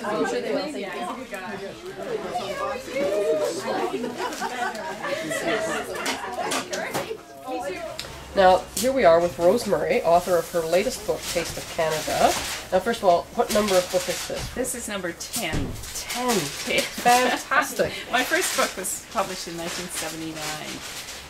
I'm sure they will. Now, here we are with Rosemary, author of her latest book, Taste of Canada. Now, first of all, what number of book is this? This is number 10. 10. Fantastic. My first book was published in 1979.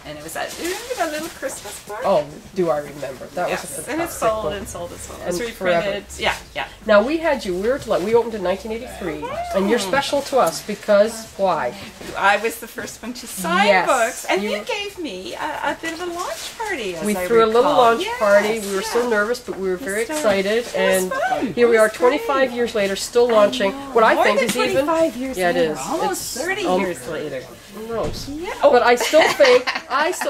And it was that, remember that little Christmas book? Oh, do I remember? That was a fantastic and it sold book. and sold as well. And It's reprinted. forever. Yeah. Now, we had you, we opened in 1983, and you're special to us because, why? I was the first one to sign books, and you gave me a bit of a launch party, as We I threw a little recall. launch party. We were so nervous, but we were very excited, and here we are 25 years later, still launching what I think is even... 25 years yeah, it later. is. Almost 30 years later. Gross. Yeah. But I still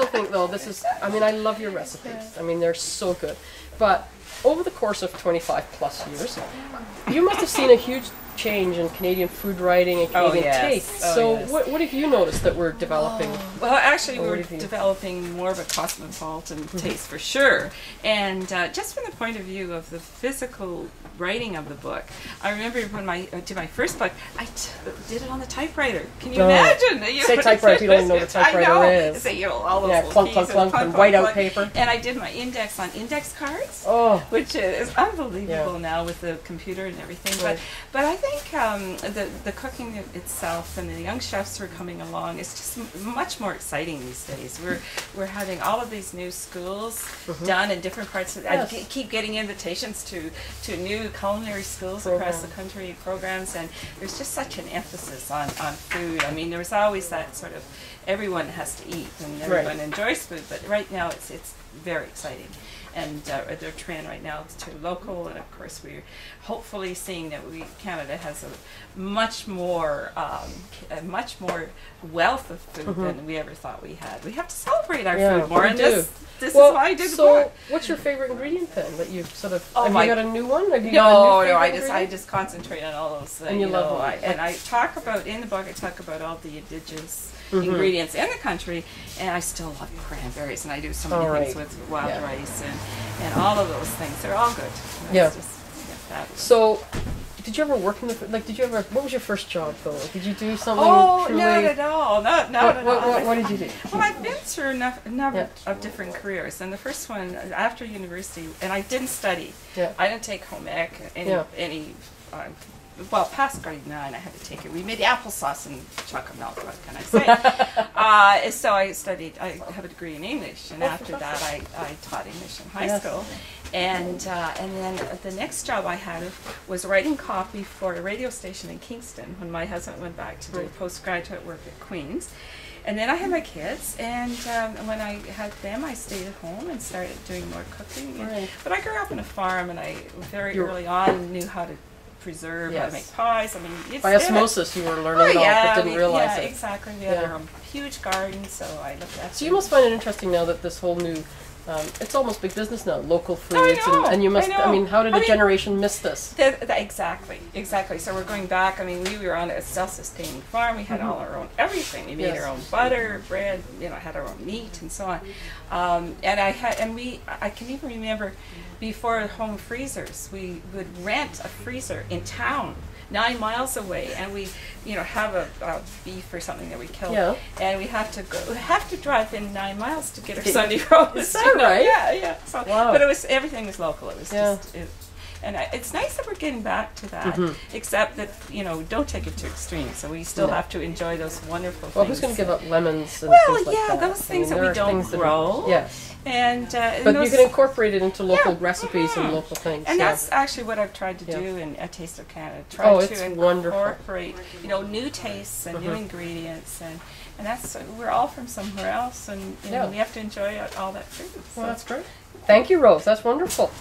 think though, this is, I mean, I love your recipes. I mean, they're so good. But over the course of 25 plus years, you must have seen a huge change in Canadian food writing and Canadian taste. So what have you noticed that we're developing? Well, actually, we were developing more of a cosmopolitan taste for sure. And just from the point of view of the physical writing of the book, I remember when I did my first book, I did it on the typewriter. Can you imagine? Say typewriter if you don't even know what a typewriter is. Say, all those clunk, clunk, clunk, and whiteout paper. And I did my index on index cards, which is unbelievable now with the computer and everything. But I think the cooking itself and the young chefs who are coming along is just much more exciting these days. We're having all of these new schools done in different parts of I keep getting invitations to new culinary schools across the country, programs, and there's just such an emphasis on food. I mean, there was always that sort of everyone has to eat and everyone enjoys food, but right now it's very exciting. And their trend right now is to local, and of course we're hopefully seeing that Canada has a much more wealth of food than we ever thought we had. We have to celebrate our food more, and this is why I did the book. So, what's your favorite ingredient then that you've sort of? Have you got a new one? Have you I just concentrate on all those things. And you love them. And I talk about in the book. I talk about all the indigenous ingredients in the country, and I still love cranberries, and I do so many things with wild rice and all of those things. They're all good. Just fabulous. So, did you ever work in the what was your first job though? Did you do something? Oh, truly, not at all. Not at all. What did you do? Well, I've been through a number of different careers, and the first one after university, and I didn't study. I didn't take home ec any. Well, past grade 9, I had to take it. We made applesauce and chocolate milk. What can I say? So I studied. I have a degree in English, and after that, I taught English in high school. And then the next job I had was writing copy for a radio station in Kingston when my husband went back to do postgraduate work at Queen's. And then I had my kids, and when I had them, I stayed at home and started doing more cooking. But I grew up on a farm, and I very early on knew how to preserve, how to make pies. I mean, by osmosis, you were learning it all, but didn't realize it. Yeah, exactly. We had our own huge garden, so I looked after. So you must find it interesting now that this whole new, it's almost big business now, local foods, and you must. I mean, how did a generation miss this? Exactly. So we're going back. I mean, we were on a self-sustaining farm. We had all our own everything. We made our own butter, bread. Had our own meat and so on. I can even remember before home freezers, we would rent a freezer in town 9 miles away, and we have a beef or something that we kill, and we have to drive in 9 miles to get our Sunday roast. Is that right? Yeah. So, but everything was local. It was just. And it's nice that we're getting back to that, except that, don't take it too extreme. So we still have to enjoy those wonderful things. Well, who's going to give up lemons and things like that? Those things that we don't grow. But you can incorporate it into local recipes and local things. And that's actually what I've tried to do in A Taste of Canada. It's Incorporate, new tastes and new ingredients, and that's we're all from somewhere else, and we have to enjoy all that food. Well, that's great. Thank you, Rose. That's wonderful.